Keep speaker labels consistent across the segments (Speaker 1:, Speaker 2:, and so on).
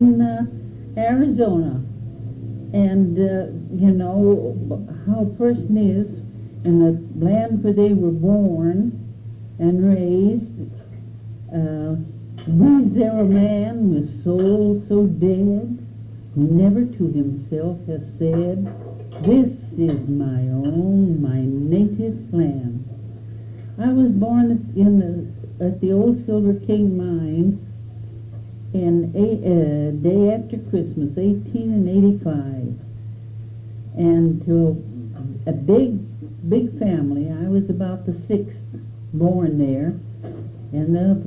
Speaker 1: in Arizona. And you know how a person is in the land where they were born and raised. These there a man with soul so dead, who never to himself has said, "This is my own, my native land." I was born at the old Silver King mine in a day after Christmas, 1885, and to a big family. I was about the sixth born there, and the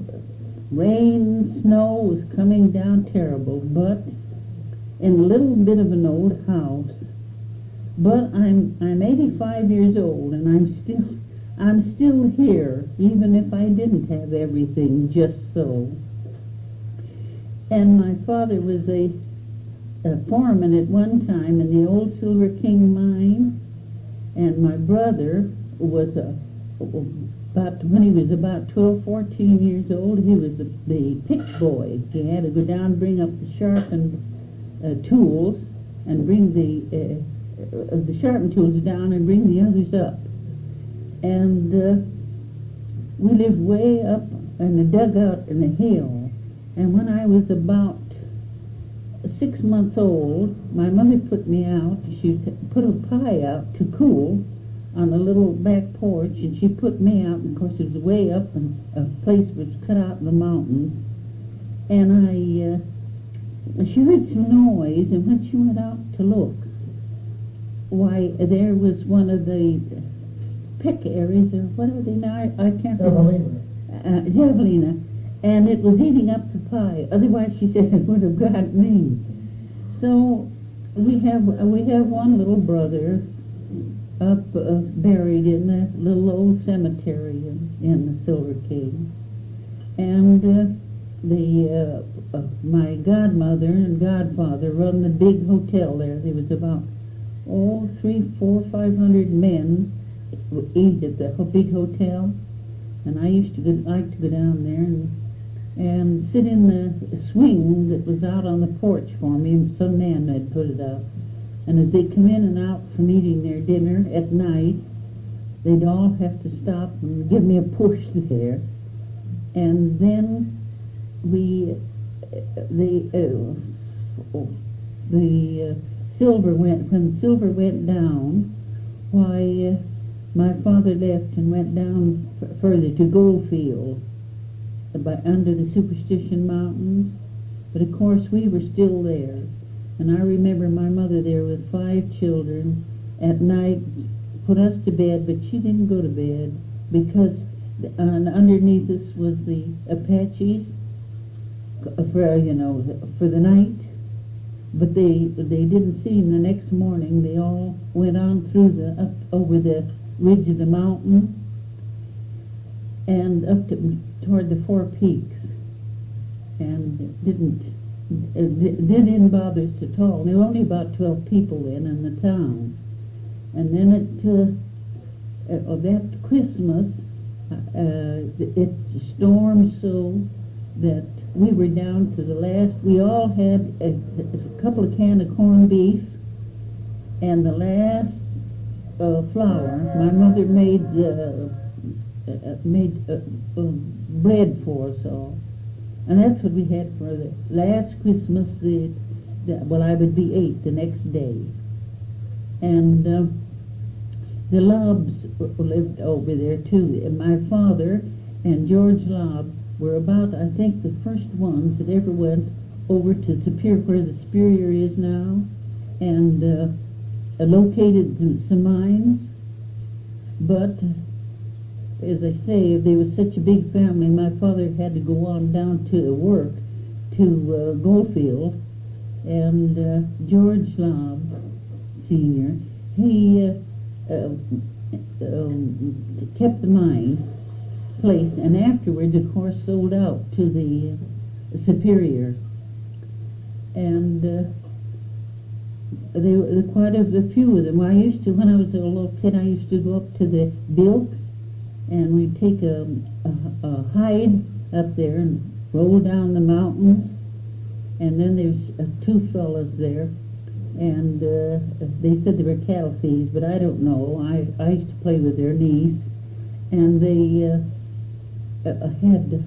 Speaker 1: rain and snow was coming down terrible, but in a little bit of an old house. But I'm 85 years old, and I'm still here, even if I didn't have everything just so. And my father was a foreman at one time in the old Silver King mine, and my brother was when he was about 12, 14 years old, he was the pick boy. He had to go down and bring up the sharpened tools and bring the sharpened tools down and bring the others up. And we lived way up in the dugout in the hill. And when I was about 6 months old, my mother put me out. She put a pie out to cool on a little back porch, and she put me out. And of course, it was way up in a place was cut out in the mountains. And she heard some noise, and when she went out to look, why, there was one of the peck areas, or what are they now? I can't remember. Javelina. And it was eating up the pie. Otherwise, she said, it would have got me. So we have one little brother up buried in the little old cemetery in the Silver King. And my godmother and godfather run the big hotel there. There was about 300, 400, 500 men who eat at the big hotel. And I used to like to go down there and sit in the swing that was out on the porch for me. Some man had put it up. And as they come in and out from eating their dinner at night, they'd all have to stop and give me a push there. And then the silver when silver went down, why, my father left and went down further to Goldfield, under the Superstition Mountains. But of course we were still there. And I remember my mother there with 5 children at night, put us to bed, but she didn't go to bed because underneath us was the Apaches for the night. But they didn't see him. The next morning they all went on through up over the ridge of the mountain and up toward the 4 Peaks, and they didn't bother us at all. There were only about 12 people then in the town. And then that Christmas, it stormed so that we were down to the last. We all had a couple of cans of corned beef, and the last flour. My mother made bread for us all. And that's what we had for the last Christmas. I would be 8 the next day. And the Lobbs lived over there too. And my father and George Lobb were about, I think, the first ones that ever went over to Superior, where the Superior is now, and located some mines. But as I say, there was such a big family, my father had to go on down to work to Goldfield, and George Lobb, Sr., he kept the mine place, and afterwards, of course, sold out to the Superior. And there were quite a few of them. I used to, when I was a little kid, I used to go up to the bilk, and we'd take a hide up there and roll down the mountains And then there's two fellas there, and they said they were cattle thieves, but I don't know. I used to play with their niece, and they had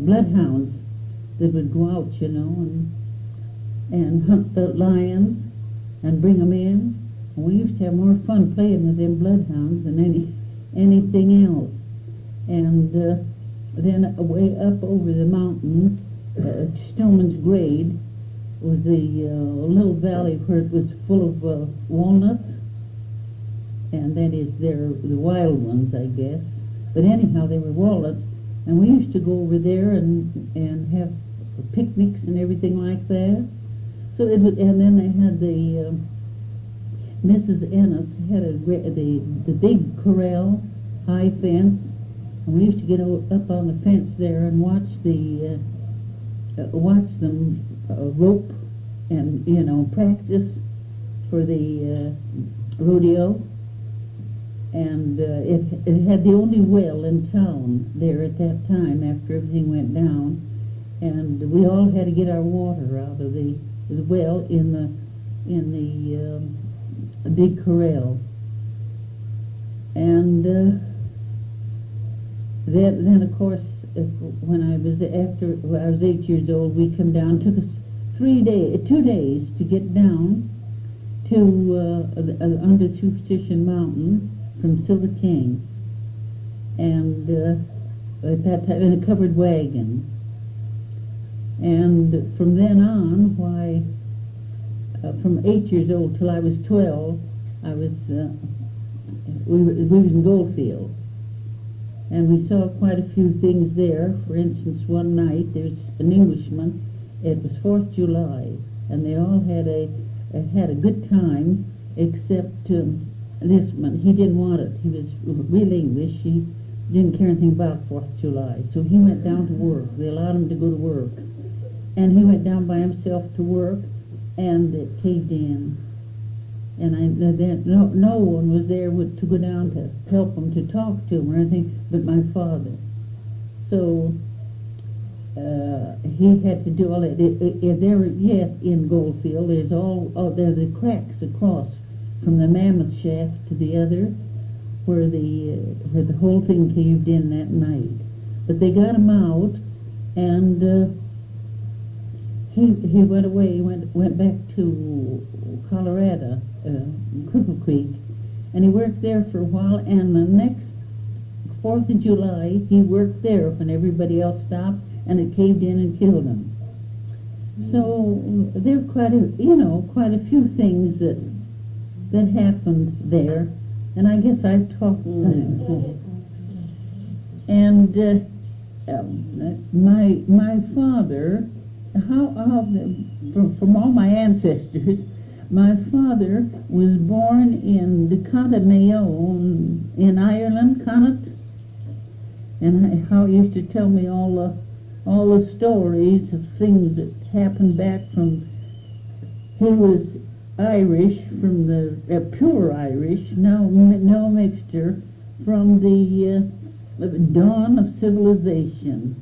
Speaker 1: bloodhounds that would go out, you know, and hunt the lions and bring them in. And we used to have more fun playing with them bloodhounds than anything else. And then way up over the mountain, Stillman's Grade was a little valley where it was full of walnuts, and that is the wild ones, I guess. But anyhow, they were walnuts, and we used to go over there and have picnics and everything like that. So it was, and then they had the Mrs. Ennis had the big corral, high fence, and we used to get up on the fence there and watch them rope and, you know, practice for the rodeo. And it had the only well in town there at that time after everything went down, and we all had to get our water out of the well in the big corral. And then of course, when I was 8 years old, we come down. It took us 2 days to get down to under Superstition Mountain from Silver King, and at that time in a covered wagon. And from then on, from 8 years old till I was 12, we was in Goldfield. And we saw quite a few things there. For instance, one night there's an Englishman. It was 4th of July, and they all had a good time, except this one. He didn't want it. He was real English. He didn't care anything about 4th of July, so he went down to work. They allowed him to go to work, and he went down by himself to work, and it caved in. And no one was there to go down to help him, to talk to him or anything, but my father. So he had to do all that. There yet in Goldfield, there's there's the cracks across from the Mammoth Shaft to the other, where the whole thing caved in that night. But they got him out, and he went away. Went back to Colorado, Cripple Creek, and he worked there for a while. And the next 4th of July, he worked there when everybody else stopped, and it caved in and killed him. So there are quite a few things that happened there, and I guess I've talked. And my father, from all my ancestors, my father was born in Dakota, Mayo, in Ireland, Connacht, and how he used to tell me all the stories of things that happened back from. He was Irish, from the pure Irish, no mixture, from the dawn of civilization.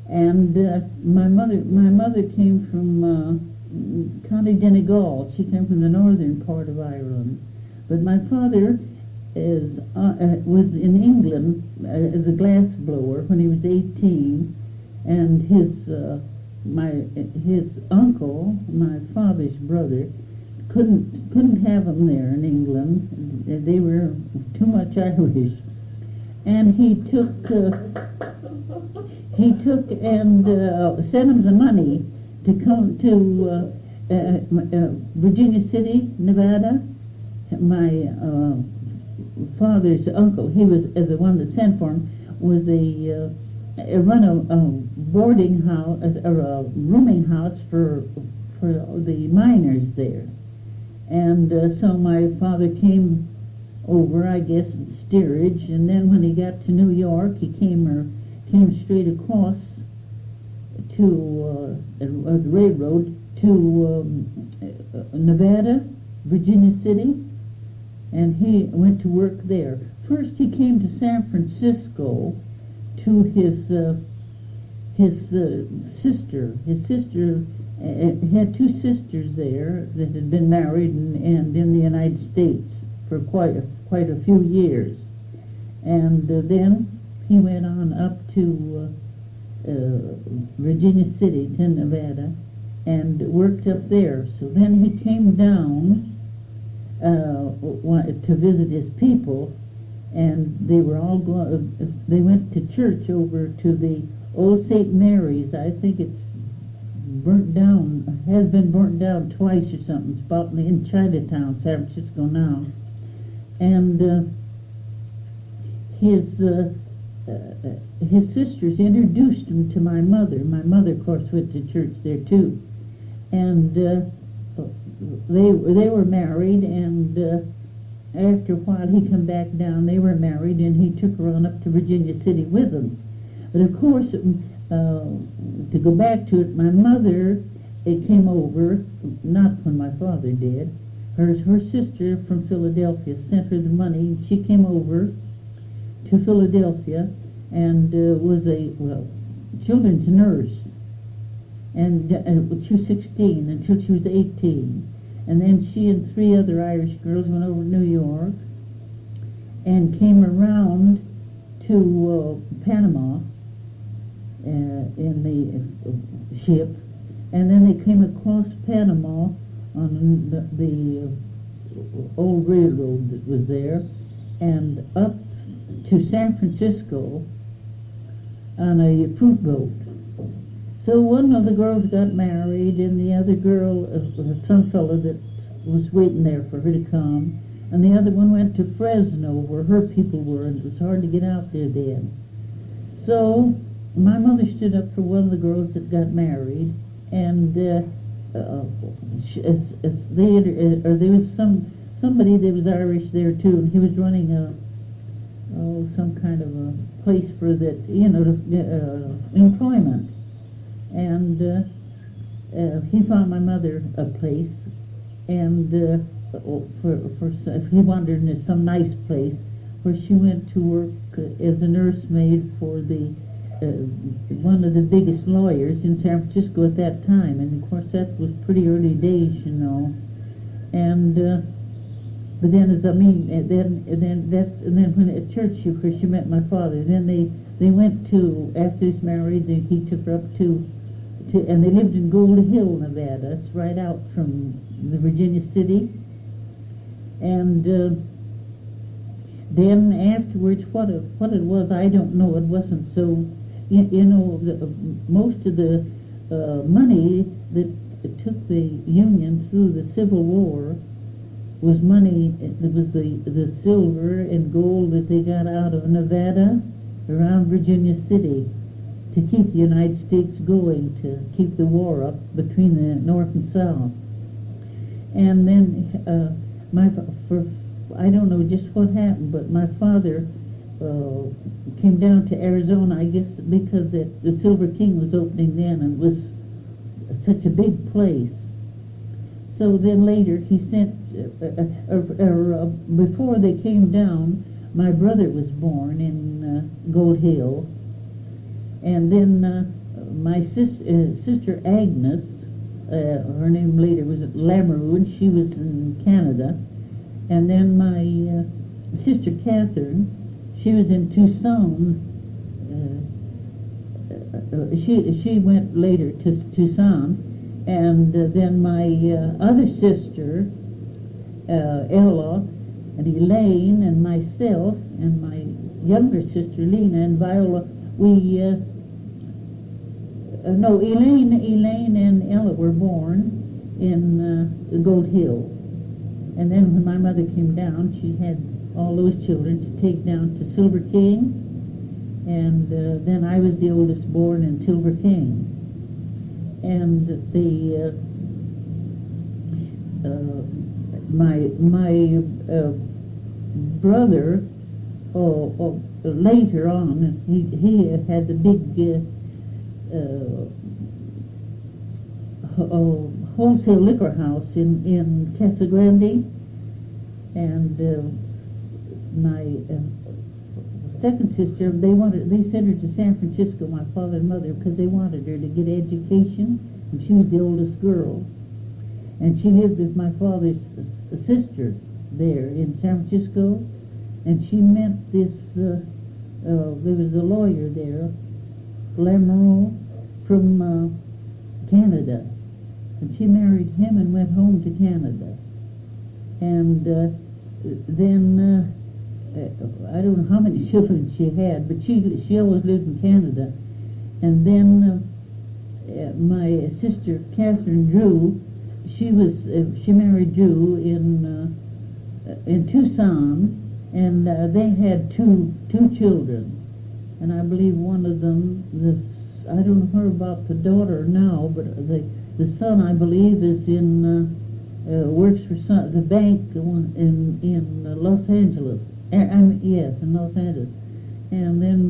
Speaker 1: And my mother came from County Donegal. She came from the northern part of Ireland. But my father was in England as a glass blower when he was 18, and his uncle, my father's brother, couldn't have him there in England. They were too much Irish, and he took and sent him the money to come to Virginia City, Nevada. My father's uncle, he was the one that sent for him, was run a boarding house or a rooming house for the miners there. And so my father came over, I guess, in steerage, and then when he got to New York, he came straight across to the railroad to Nevada, Virginia City, and he went to work there. First he came to San Francisco to his sister. His sister had two sisters there that had been married and in the United States for quite a few years. And then he went on up to Virginia City to Nevada and worked up there. So then he came down to visit his people, and they were all they went to church over to the old St. Mary's. I think it's burnt down, has been burnt down twice or something. It's about in Chinatown, San Francisco now. And his sisters introduced him to my mother. My mother, of course, went to church there too. And they were married, and after a while he come back down. They were married, and he took her on up to Virginia City with them. But of course, to go back to it, my mother came over, not when my father did. Her sister from Philadelphia sent her the money. She came over to Philadelphia and was a children's nurse. And she was 16 until she was 18. And then she and 3 other Irish girls went over to New York and came around to Panama in the ship. And then they came across Panama on the old railroad that was there and up to San Francisco on a fruit boat. So one of the girls got married, and the other girl, some fellow that was waiting there for her to come, and the other one went to Fresno where her people were, and it was hard to get out there then. So my mother stood up for one of the girls that got married, and there was somebody that was Irish there too, and he was running some kind of a place for that, employment. And he found my mother a place, and he wandered into some nice place where she went to work as a nursemaid for the one of the biggest lawyers in San Francisco at that time. And of course that was pretty early days, And but then then when at church where she met my father, then they went to, after he's married, he took her up to and they lived in Gold Hill, Nevada. It's right out from the Virginia City. And then afterwards, what it was, I don't know. It wasn't so, most of the money that took the Union through the Civil War was money. It was the silver and gold that they got out of Nevada around Virginia City to keep the United States going, to keep the war up between the North and South. And then I don't know just what happened, but my father came down to Arizona, I guess because the Silver King was opening then, and it was such a big place. So then later he sent, before they came down, my brother was born in Gold Hill. And then my sister Agnes, her name later was Lamoureux, and she was in Canada. And then my sister Catherine, she was in Tucson. She went later to Tucson. And then my other sister, Ella, and Elaine, and myself, and my younger sister Lena and Viola, Elaine and Ella were born in Gold Hill. And then when my mother came down, she had all those children to take down to Silver King. And then I was the oldest born in Silver King. And my brother, later on, he had the big wholesale liquor house in Casa Grande, and my second sister, they sent her to San Francisco, my father and mother, because they wanted her to get education and she was the oldest girl. And she lived with my father's sister there in San Francisco, and she met this, there was a lawyer there, Lamoureux, from Canada. And she married him and went home to Canada. And then, I don't know how many children she had, but she always lived in Canada. And then my sister, Catherine Drew, she married Drew in Tucson, and they had two children. And I believe one of them, I don't know about the daughter now, but the son, I believe, is works for the bank in Los Angeles. Yes, in Los Angeles. And then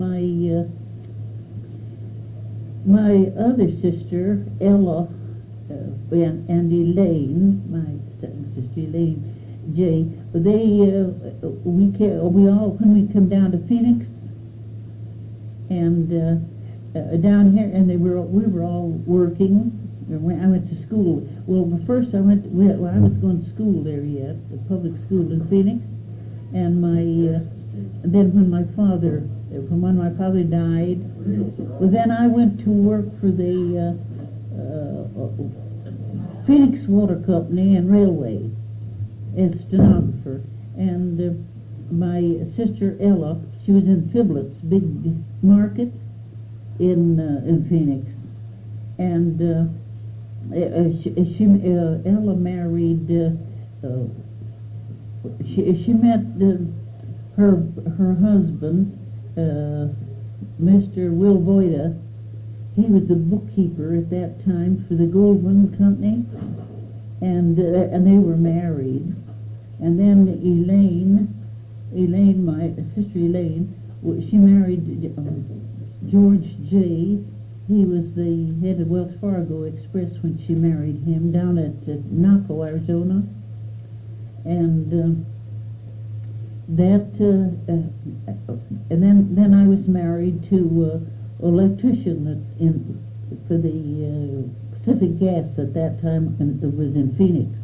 Speaker 1: my other sister, Ella, and Elaine, my second sister Elaine J. We all, when we come down to Phoenix, and down here, and we were all working. I went to school. Well, first I was going to school there yet, the public school in Phoenix, and then when my father died, well, then I went to work for the Phoenix Water Company and Railway as stenographer. And my sister Ella, she was in Fiblett's big market in Phoenix, and Ella married. She met her husband, Mr. Will Voida. He was a bookkeeper at that time for the Goldman Company, and they were married. And then Elaine, my sister Elaine, she married George J. He was the head of Wells Fargo Express when she married him down at Naco, Arizona. And and then I was married to an electrician for the Pacific Gas at that time, and it was in Phoenix.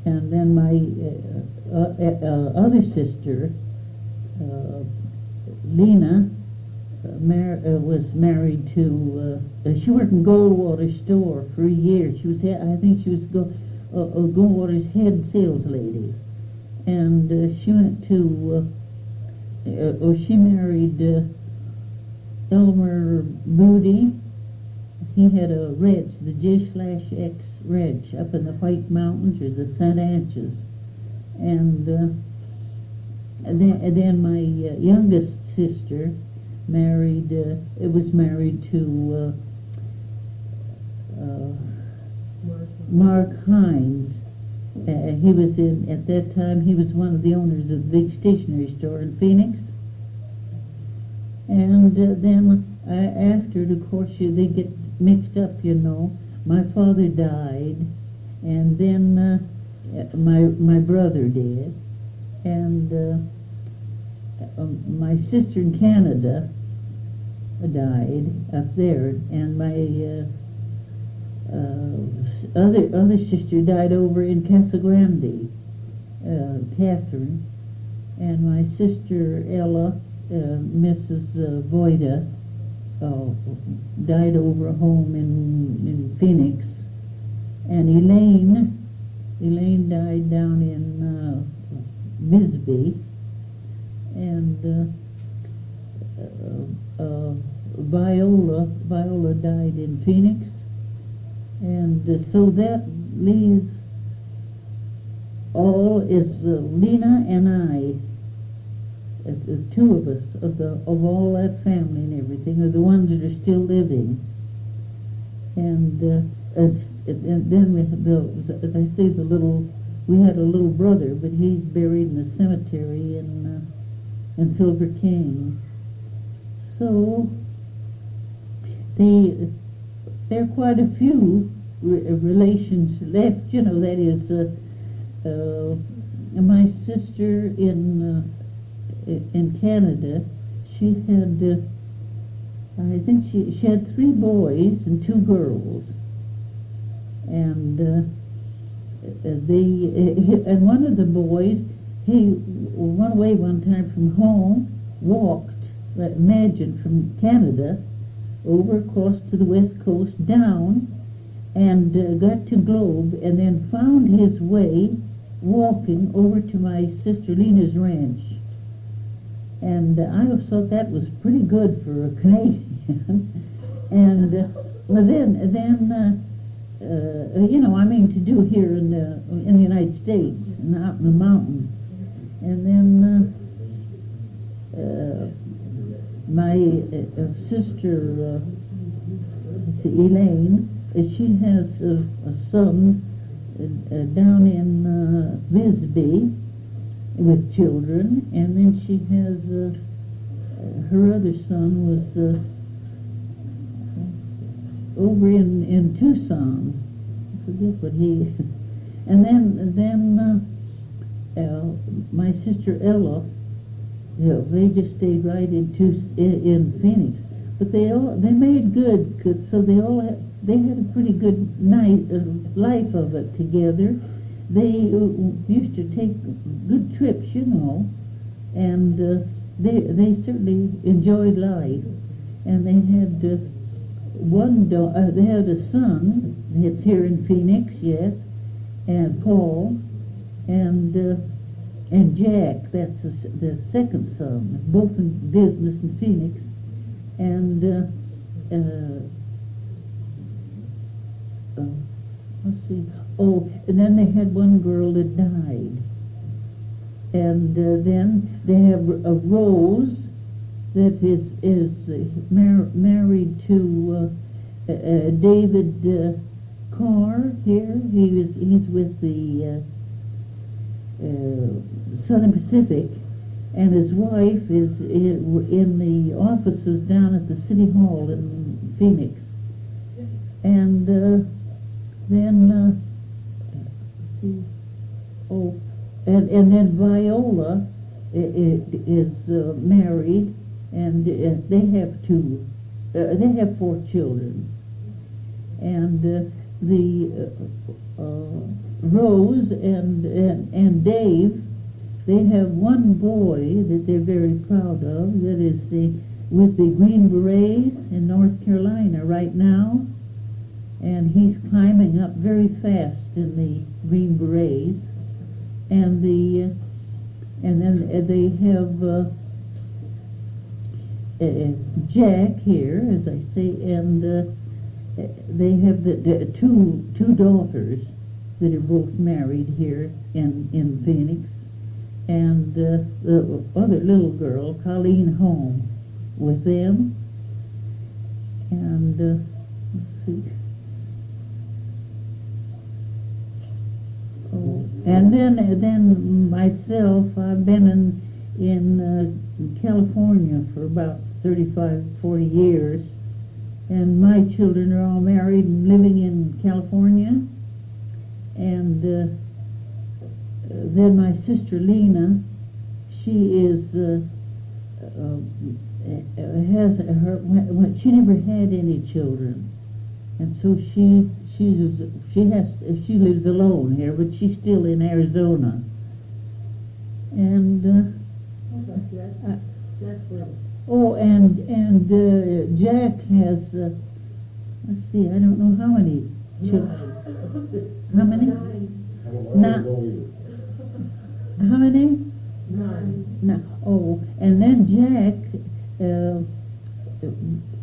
Speaker 1: And then my other sister, Lena, was married to. She worked in Goldwater store for a year. I think she was Goldwater's head sales lady, and she went to. She married Elmer Moody. He had a ranch, the J/X Ranch, up in the White Mountains, or the St. Anches. And then my youngest sister was married to Mark Hines. He was at that time, he was one of the owners of the big stationery store in Phoenix. And then after, of course, they get mixed up, you know. My father died, and then my brother did, and my sister in Canada died up there, and my other sister died over in Casa Grande, Catherine, and my sister Ella, Mrs. Voida, died over home in Phoenix, and Elaine died down in Bisbee, and Viola died in Phoenix, and so that leaves all is Lena and I. The two of us of all that family and everything are the ones that are still living, and then we had as I say, we had a little brother, but he's buried in the cemetery in Silver King. So there are quite a few relations left, you know. That is, my sister in Canada, she had, I think she had 3 boys and 2 girls, And and one of the boys, he went away one time from home, walked, imagine, from Canada over across to the west coast, down, and got to Globe, and then found his way walking over to my sister Lena's ranch. And I always thought that was pretty good for a Canadian. And well, then you know, I mean, to do here in the United States and out in the mountains. And then my sister, Elaine, she has a son down in Bisbee with children, and then she has her other son was over in Tucson. I forget what he is. And then my sister Ella, you know, they just stayed right in Phoenix. But they made good, so they had a pretty good life of it together. They used to take good trips, you know, and they certainly enjoyed life. And they had they had a son that's here in Phoenix yet, and Paul, and Jack. That's the second son, both in business in Phoenix. And let's see. Oh, and then they had one girl that died. And then they have a Rose that is married to David Carr here. He's with the Southern Pacific, and his wife is in the offices down at the City Hall in Phoenix. And then let's see. Oh, and then Viola is married, and they have they have 4 children. And the Rose and Dave, they have one boy that they're very proud of, that is with the Green Berets in North Carolina right now, and he's climbing up very fast in the Green Berets. And then they have Jack here, as I say, and they have the two daughters that are both married here in Phoenix, and the other little girl, Colleen, home with them. And let's see. Oh, and then myself, I've been in California for about 35, 40 years, and my children are all married and living in California. And then my sister Lena, she is she never had any children, and so she lives alone here, but she's still in Arizona. And Jack has let's see, I don't know how many children. How many? How many? 9. No. Oh, and then Jack,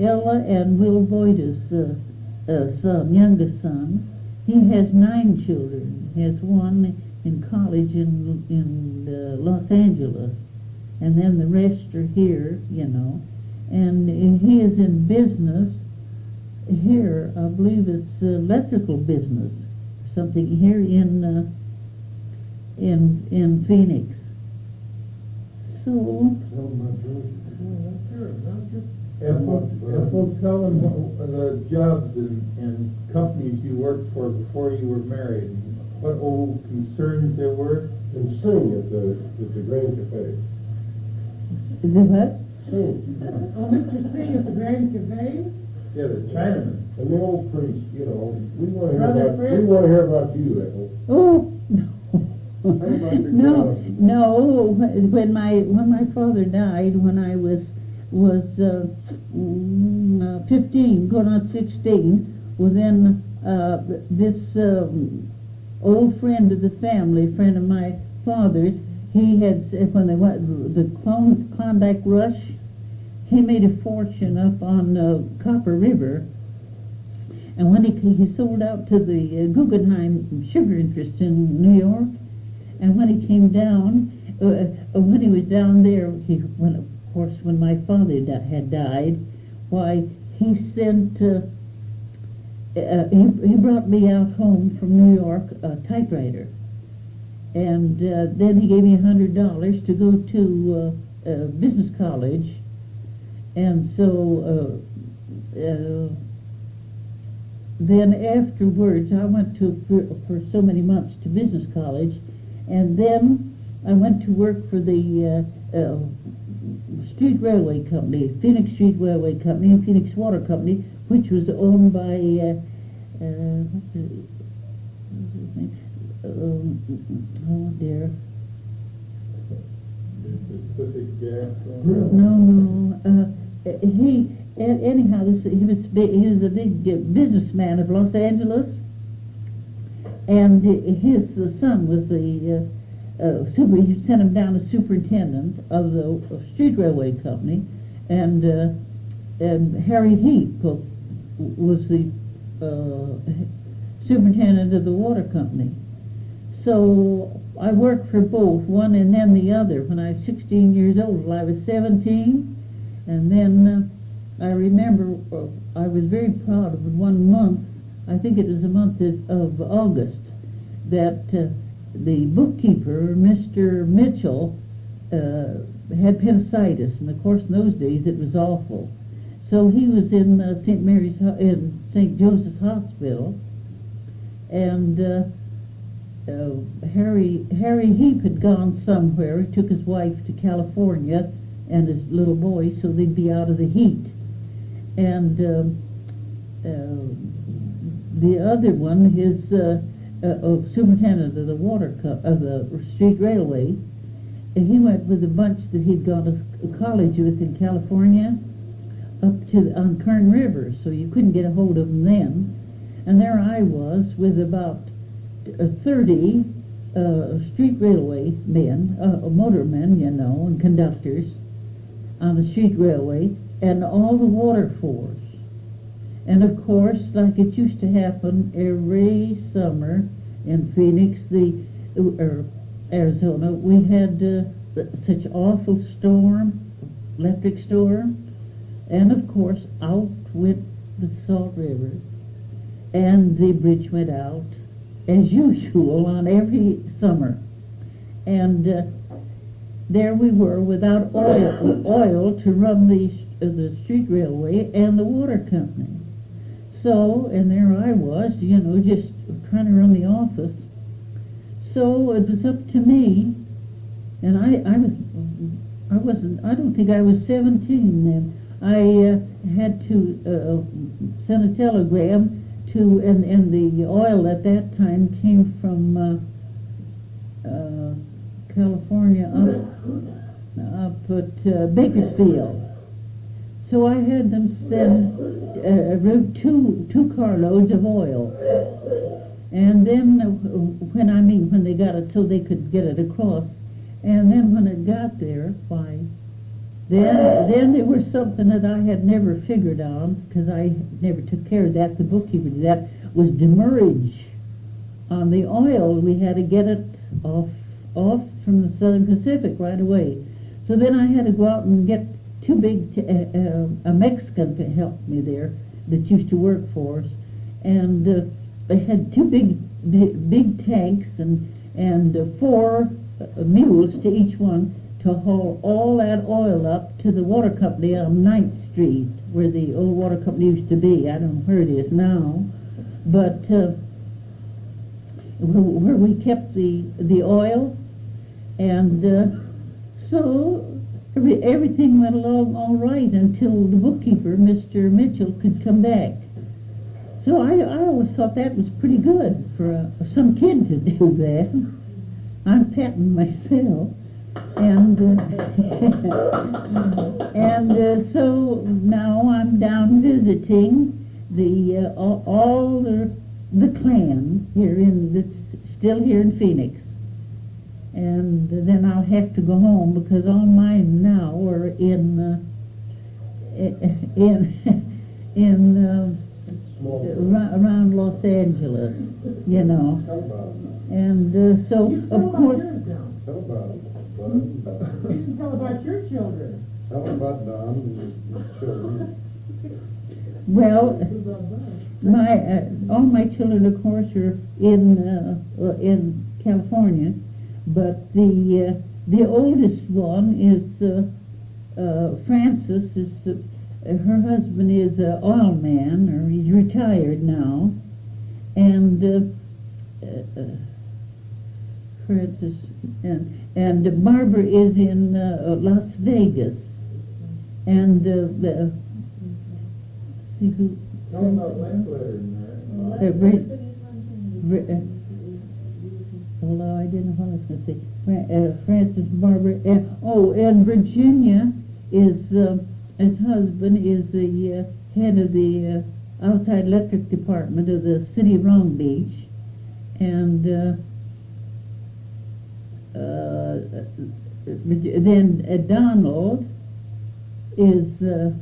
Speaker 1: Ella and Will Voida's son, youngest son, he has 9 children. He has one in college in Los Angeles, and then the rest are here, you know. And he is in business here. I believe it's electrical business, something here in Phoenix. So.
Speaker 2: Ethel, tell them the jobs and companies you worked for before you were married. What old concerns there were?
Speaker 3: And sing at the Grand Cafe.
Speaker 1: The what?
Speaker 3: Sing.
Speaker 4: Oh, Mr. Singh at the Grand Cafe?
Speaker 2: Yeah, the Chinaman.
Speaker 3: And the old priest, you know, we want to
Speaker 2: Brother
Speaker 3: hear about,
Speaker 2: Fred.
Speaker 3: we want to hear about you, Ethel.
Speaker 1: Oh, no,
Speaker 3: about your
Speaker 1: no. When my father died, when I was 15, going on 16, well then this old friend of the family, friend of my father's, he had when they went the Klondike Rush, he made a fortune up on Copper River. And when he sold out to the Guggenheim sugar interest in New York, and when he came down, when he was down there, when my father had died, why he sent he brought me out home from New York a typewriter, and then he gave me $100 to go to business college, and so. Then afterwards, I went for so many months to business college, and then I went to work for the Street Railway Company, Phoenix Street Railway Company, and Phoenix Water Company, which was owned by what's his name? Oh dear.
Speaker 2: Pacific Gas.
Speaker 1: No. Anyhow, he was a big businessman of Los Angeles, and his son was the he sent him down as superintendent of the Street Railway Company, and Harry Heap was the superintendent of the water company. So I worked for both, one and then the other. When I was 16 years old, I was 17, and then I remember I was very proud of one month, I think it was the month of August, that the bookkeeper, Mr. Mitchell, had appendicitis, and of course in those days it was awful. So he was in St. Joseph's Hospital, and Harry Heap had gone somewhere. He took his wife to California and his little boy so they'd be out of the heat. And the other one, his superintendent of the of the Street Railway, he went with a bunch that he'd gone to college with in California up on Kern River, so you couldn't get a hold of them then. And there I was with about 30 street railway men, motormen, you know, and conductors on the street railway, and all the water force. And of course, like it used to happen every summer in Phoenix, Arizona, we had such awful storm, electric storm, and of course out went the Salt River, and the bridge went out, as usual on every summer. And there we were without oil to run the street railway and the water company. So, and there I was, you know, just trying to run the office. So it was up to me, and I don't think I was 17 then. I had to send a telegram to, and the oil at that time came from California up at Bakersfield. So I had them send two carloads of oil, and then when they got it, so they could get it across, and then when it got there, why, then there was something that I had never figured on, because I never took care of that. The bookkeeper did that, was demurrage on the oil. We had to get it off from the Southern Pacific right away. So then I had to go out and get two big, a Mexican to help me there that used to work for us, and they had two big tanks and 4 mules to each one to haul all that oil up to the water company on 9th Street, where the old water company used to be. I don't know where it is now, but where we kept the oil, and so everything went along all right until the bookkeeper, Mr. Mitchell, could come back. So I always thought that was pretty good for some kid to do that. I'm patting myself. And so now I'm down visiting all the clan here that's still here in Phoenix. And then I'll have to go home because all mine now are around Los Angeles, you know.
Speaker 3: Tell about it.
Speaker 1: And so of course.
Speaker 3: Tell about it.
Speaker 4: You didn't tell about your children.
Speaker 3: Tell about Don and his children.
Speaker 1: Well, all my children, of course, are in California, but the oldest one is Francis. Is her husband is an oil man, or he's retired now, and Francis and Barbara is in Las Vegas, and see who.
Speaker 2: Tell about my letter in there.
Speaker 1: Although I didn't know what I was going to say. Francis, Barbara, and Virginia is his husband is the head of the outside electric department of the city of Long Beach, and then Donald is the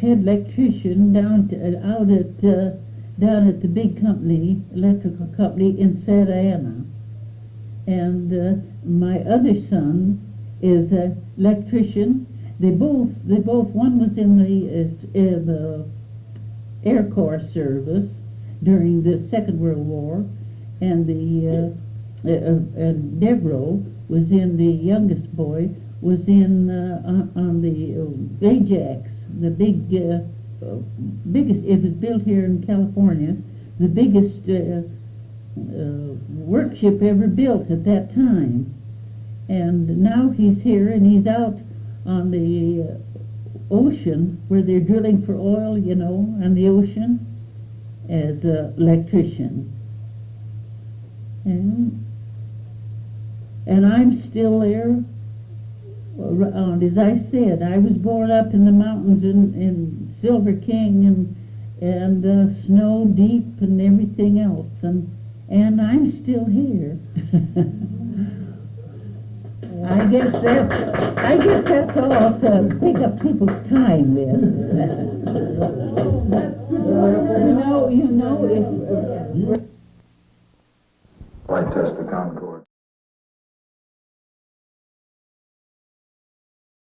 Speaker 1: head electrician down at the big company, electrical company in Santa Ana. And my other son is an electrician. They both, one was in the Air Corps service during the Second World War, and and Devereaux was in, the youngest boy, was in on the Ajax, the biggest, it was built here in California, the biggest workship ever built at that time. And now he's here, and he's out on the ocean where they're drilling for oil, you know, on the ocean as an electrician. And I'm still there around. As I said, I was born up in the mountains in Silver King and Snow Deep and everything else, and I'm still here. I guess that's all to take up people's time with. You know, if
Speaker 5: Flight test to Concord.